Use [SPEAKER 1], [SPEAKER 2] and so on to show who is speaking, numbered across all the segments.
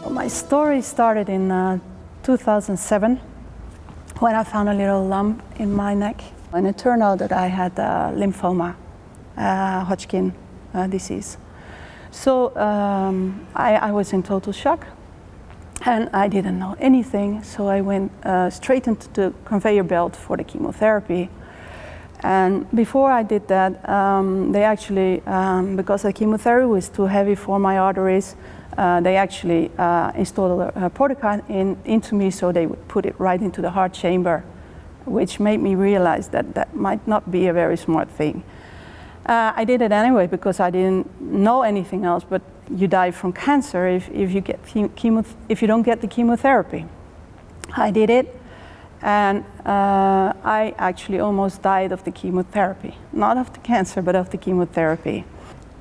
[SPEAKER 1] My story started in 2007 when I found a little lump in my neck, and it turned out that I had lymphoma, Hodgkin disease. So I was in total shock, and I didn't know anything, so I went straight into the conveyor belt for the chemotherapy. And before I did that, they actually, because the chemotherapy was too heavy for my arteries, they actually installed a porticard into me, so they would put it right into the heart chamber, which made me realize that that might not be a very smart thing. I did it anyway because I didn't know anything else, but you die from cancer if you don't get the chemotherapy. I did it, and I actually almost died of the chemotherapy. Not of the cancer, but of the chemotherapy.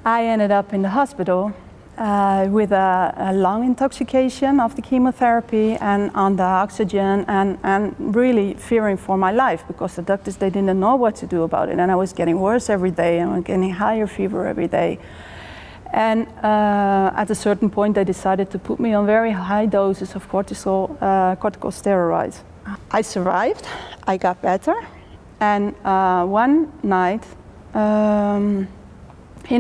[SPEAKER 1] I ended up in the hospital with a lung intoxication of the chemotherapy and on the oxygen, and really fearing for my life because the doctors, they didn't know what to do about it, and I was getting worse every day and I was getting higher fever every day. And at a certain point they decided to put me on very high doses of corticosteroids. I survived, I got better, and one night in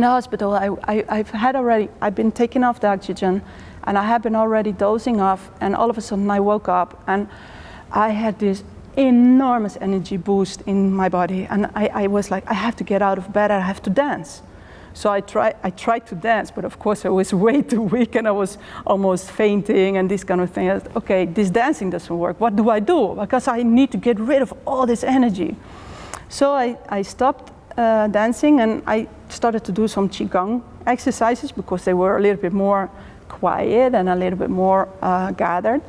[SPEAKER 1] the hospital, I've been taking off the oxygen, and I have been already dozing off, and all of a sudden I woke up and I had this enormous energy boost in my body, and I was like, I have to get out of bed, I have to dance. So I tried to dance, but of course I was way too weak and I was almost fainting and this kind of thing. I was, okay, this dancing doesn't work, what do I do? Because I need to get rid of all this energy. So I stopped dancing, and I started to do some Qigong exercises because they were a little bit more quiet and a little bit more gathered.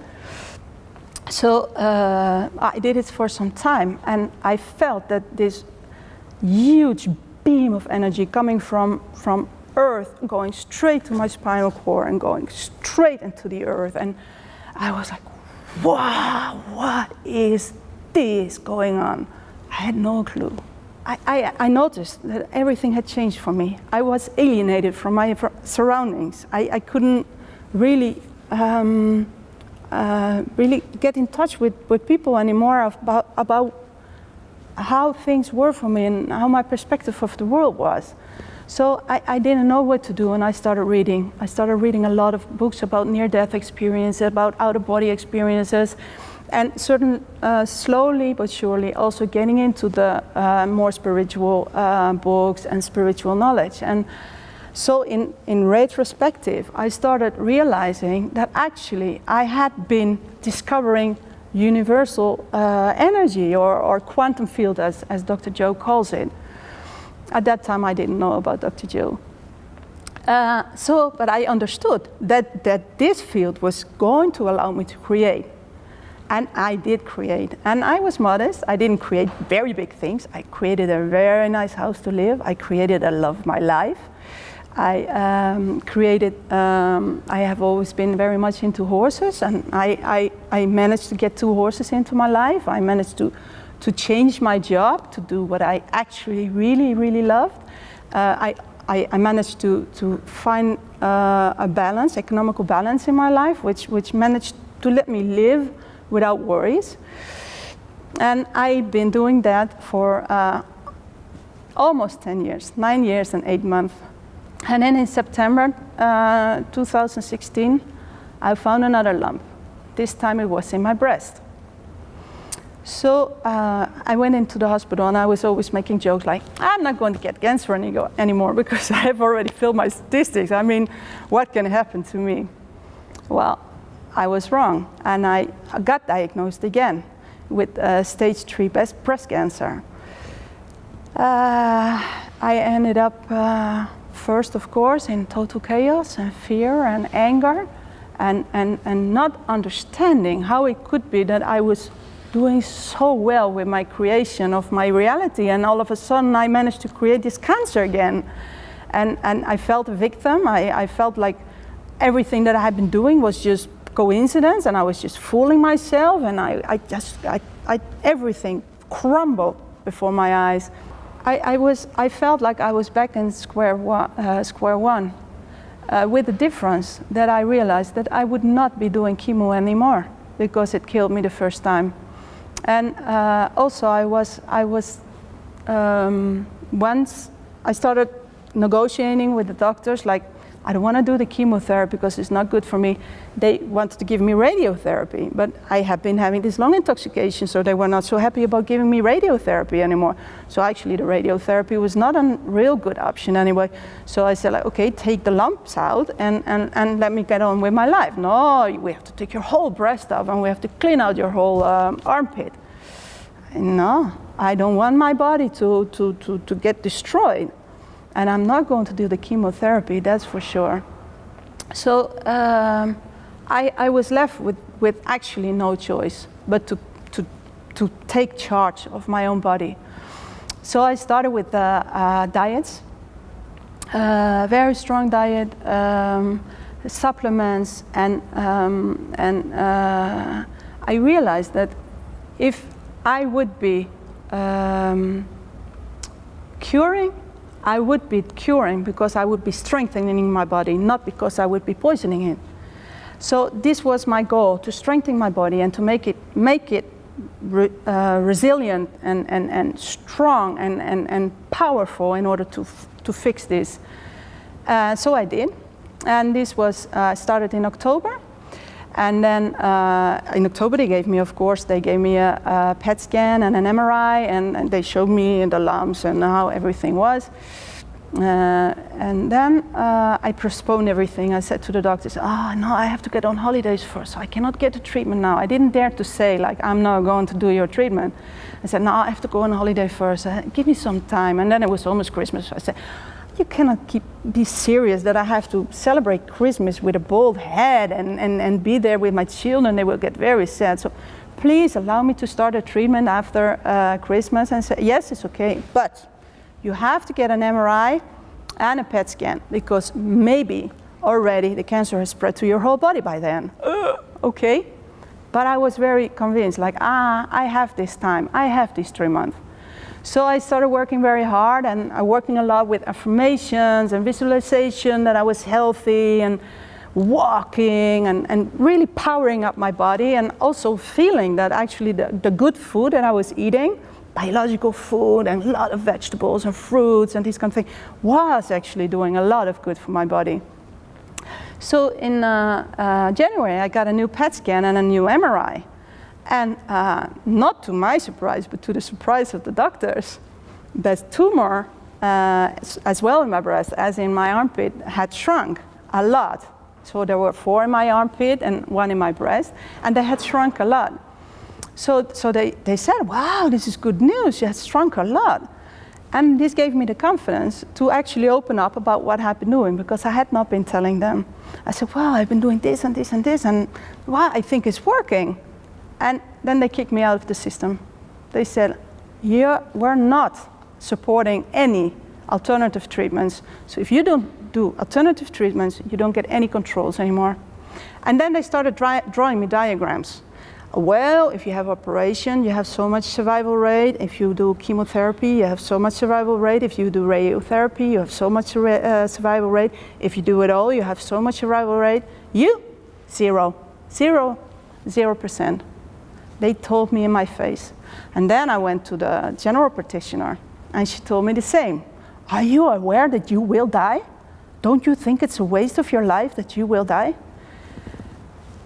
[SPEAKER 1] So I did it for some time, and I felt that this huge beam of energy coming from earth going straight to my spinal cord and going straight into the earth, and I was like, wow, what is this going on? I had no clue. I noticed that everything had changed for me. I was alienated from my surroundings. I couldn't really really get in touch with people anymore about how things were for me and how my perspective of the world was. So I didn't know what to do, and I started reading. I started reading a lot of books about near-death experiences, about out-of-body experiences, and slowly but surely also getting into the more spiritual books and spiritual knowledge. And so in retrospective, I started realizing that actually I had been discovering universal energy, or quantum field as Dr. Joe calls it. At that time I didn't know about Dr. Joe. But I understood that this field was going to allow me to create. And I did create. And I was modest. I didn't create very big things. I created a very nice house to live. I created a love of my life. I have always been very much into horses, and I managed to get 2 horses into my life. I managed to change my job to do what I actually really, really loved. I managed to find a balance, economical balance in my life, which managed to let me live without worries. And I've been doing that for almost 10 years, 9 years and 8 months. And then in September 2016, I found another lump. This time it was in my breast. So I went into the hospital, and I was always making jokes like, I'm not going to get cancer anymore because I have already filled my statistics. I mean, what can happen to me? Well, I was wrong, and I got diagnosed again with stage 3 breast cancer. I ended up first, of course, in total chaos and fear and anger, and not understanding how it could be that I was doing so well with my creation of my reality, and all of a sudden I managed to create this cancer again. And I felt a victim. I felt like everything that I had been doing was just coincidence, and I was just fooling myself, and everything crumbled before my eyes. I felt like I was back in square one. with the difference that I realized that I would not be doing chemo anymore because it killed me the first time. And also once I started negotiating with the doctors, like, I don't want to do the chemotherapy because it's not good for me. They wanted to give me radiotherapy, but I have been having this lung intoxication, so they were not so happy about giving me radiotherapy anymore. So actually the radiotherapy was not a real good option anyway. So I said, like, okay, take the lumps out and let me get on with my life. No, we have to take your whole breast out and we have to clean out your whole armpit. No, I don't want my body to get destroyed. And I'm not going to do the chemotherapy, that's for sure. So I was left with actually no choice but to take charge of my own body. So I started with diets, very strong diet, supplements, and I realized that if I would be curing, I would be curing because I would be strengthening my body, not because I would be poisoning it. So this was my goal, to strengthen my body and to make it resilient and strong and powerful in order to fix this. So I did, and this was started in October. And then in October they gave me a PET scan and an MRI, and they showed me the lumps and how everything was. And then I postponed everything. I said to the doctors, no, I have to get on holidays first, so I cannot get the treatment now. I didn't dare to say, like, I'm not going to do your treatment. I said, no, I have to go on holiday first. Give me some time. And then it was almost Christmas. So I said, you cannot be serious that I have to celebrate Christmas with a bald head and be there with my children. They will get very sad. So please allow me to start a treatment after Christmas. And say, yes, it's okay, but you have to get an MRI and a PET scan because maybe already the cancer has spread to your whole body by then. Okay, but I was very convinced, like, I have this time, I have these 3 months. So I started working very hard, and working a lot with affirmations and visualization that I was healthy, and walking and really powering up my body, and also feeling that actually the good food that I was eating, biological food and a lot of vegetables and fruits and this kind of thing, was actually doing a lot of good for my body. So in January I got a new PET scan and a new MRI. And not to my surprise, but to the surprise of the doctors, the tumor, as well in my breast as in my armpit, had shrunk a lot. So there were 4 in my armpit and 1 in my breast, and they had shrunk a lot. So they said, wow, this is good news, you had shrunk a lot. And this gave me the confidence to actually open up about what I've been doing, because I had not been telling them. I said, wow, I've been doing this and this and this, and wow, I think it's working. And then they kicked me out of the system. They said, we're not supporting any alternative treatments. So if you don't do alternative treatments, you don't get any controls anymore. And then they started drawing me diagrams. Well, if you have operation, you have so much survival rate. If you do chemotherapy, you have so much survival rate. If you do radiotherapy, you have so much survival rate. If you do it all, you have so much survival rate. You, 0%. They told me in my face. And then I went to the general practitioner, and she told me the same. Are you aware that you will die? Don't you think it's a waste of your life that you will die?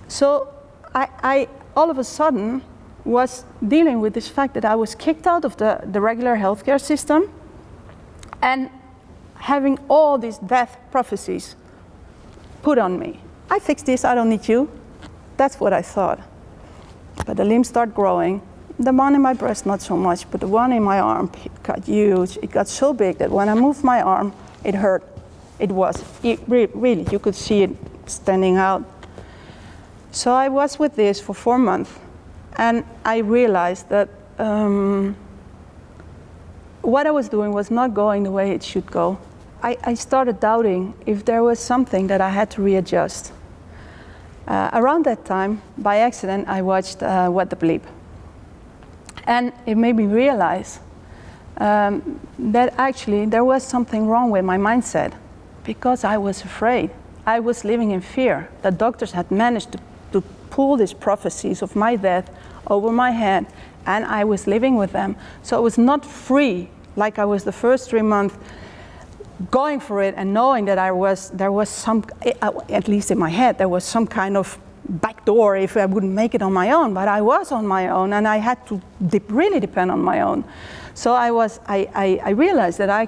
[SPEAKER 1] So I all of a sudden was dealing with this fact that I was kicked out of the regular healthcare system, and having all these death prophecies put on me. I fixed this, I don't need you. That's what I thought. But the limbs start growing. The one in my breast, not so much, but the one in my arm, it got huge. It got so big that when I moved my arm, it hurt. Really, you could see it standing out. So I was with this for 4 months, and I realized that what I was doing was not going the way it should go. I started doubting if there was something that I had to readjust. Around that time, by accident, I watched What the Bleep. And it made me realize that actually there was something wrong with my mindset, because I was afraid. I was living in fear. The doctors had managed to pull these prophecies of my death over my head, and I was living with them. So I was not free like I was the first 3 months, going for it and knowing that there was some, at least in my head, there was some kind of back door if I wouldn't make it on my own. But I was on my own, and I had to really depend on my own. So I realized that I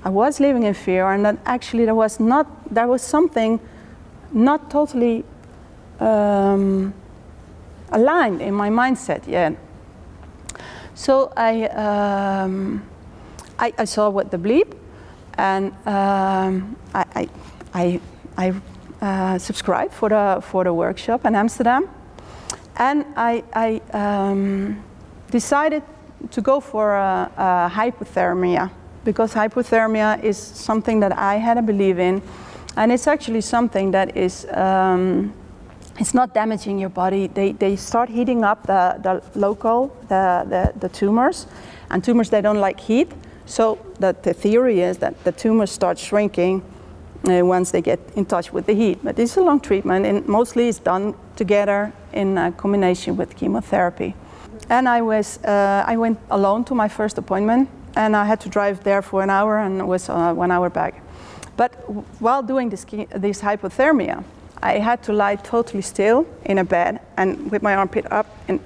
[SPEAKER 1] was living in fear, and that actually there was something not totally aligned in my mindset yet. So I saw what the bleep, and I subscribed for the workshop in Amsterdam, and I decided to go for a hypothermia, because hypothermia is something that I had to believe in, and it's actually something that is it's not damaging your body. They start heating up the tumors, and tumors, they don't like heat. So the theory is that the tumors start shrinking once they get in touch with the heat. But it's a long treatment, and mostly it's done together in combination with chemotherapy. And I went alone to my first appointment, and I had to drive there for an hour, and it was 1 hour back. But while doing this hypothermia, I had to lie totally still in a bed and with my armpit up, and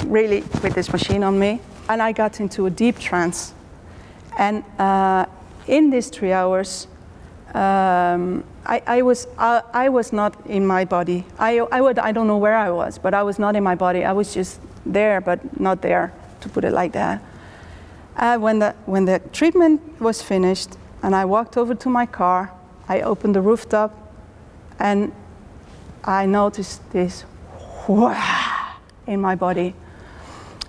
[SPEAKER 1] really with this machine on me. And I got into a deep trance. And in these 3 hours, I was not in my body. I don't know where I was, but I was not in my body. I was just there, but not there, to put it like that. When the treatment was finished, and I walked over to my car, I opened the rooftop, and I noticed this in my body.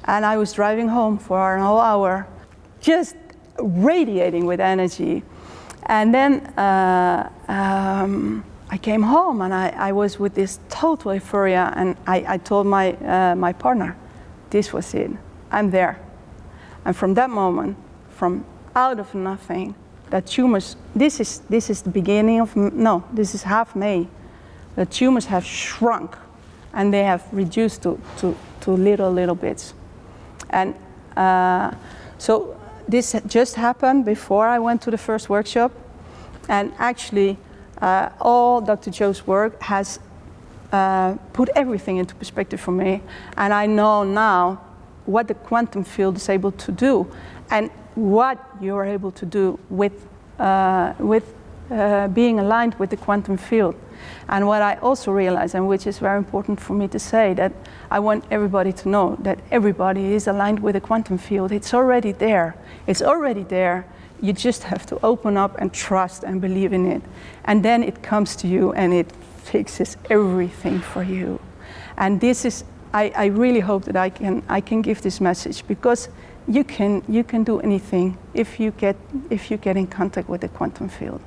[SPEAKER 1] And I was driving home for an whole hour, just radiating with energy. And then I came home, and I was with this total euphoria, and I told my partner, this was it, I'm there. And from that moment, from out of nothing, the tumors, this is the beginning of, no, this is half May. The tumors have shrunk, and they have reduced to little bits. And so this just happened before I went to the first workshop. And actually, all Dr. Joe's work has put everything into perspective for me. And I know now what the quantum field is able to do, and what you're able to do with being aligned with the quantum field. And what I also realize, and which is very important for me to say, that I want everybody to know that everybody is aligned with the quantum field. It's already there. It's already there. You just have to open up and trust and believe in it. And then it comes to you, and it fixes everything for you. And this is, I really hope that I can give this message, because you can do anything if you get in contact with the quantum field.